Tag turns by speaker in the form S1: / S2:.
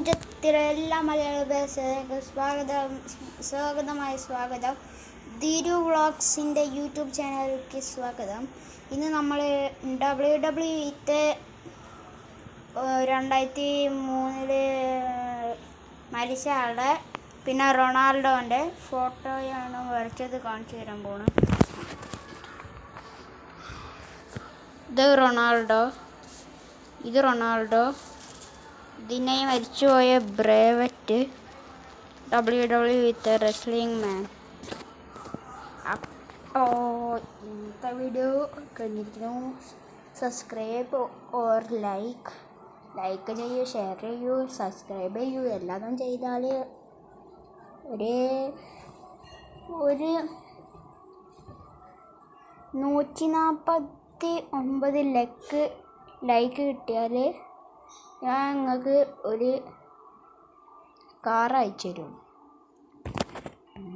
S1: പ്രപഞ്ചത്തിലെ എല്ലാ മലയാള ഭാഷകൾക്കും സ്വാഗതം. ദിരു വ്ളോഗ്സിൻ്റെ യൂട്യൂബ് ചാനലിലേക്ക് സ്വാഗതം. ഇന്ന് നമ്മൾ WWE 2003 മരിച്ച ആളുടെ പിന്നെ റൊണാൾഡോൻ്റെ ഫോട്ടോയാണ് വരച്ചത് കാണിച്ചു തരാൻ പോകുന്നത്. ഇത് റൊണാൾഡോ ഇതിനെ മരിച്ചുപോയ ബ്രേവറ്റ് WWE റെസ്ലിംഗ് മാൻ. അപ്പോൾ ഇന്നത്തെ വീഡിയോ കഴിഞ്ഞിരിക്കുന്നു. സബ്സ്ക്രൈബ് ഓർ ലൈക്ക് ചെയ്യൂ, ഷെയർ ചെയ്യൂ, സബ്സ്ക്രൈബ് ചെയ്യൂ. എല്ലാതും ചെയ്താൽ ഒരു 149 ലൈക്ക് കിട്ടിയാൽ ഞാൻ നിങ്ങൾക്ക് ഒരു കാർ അയച്ചു തരും.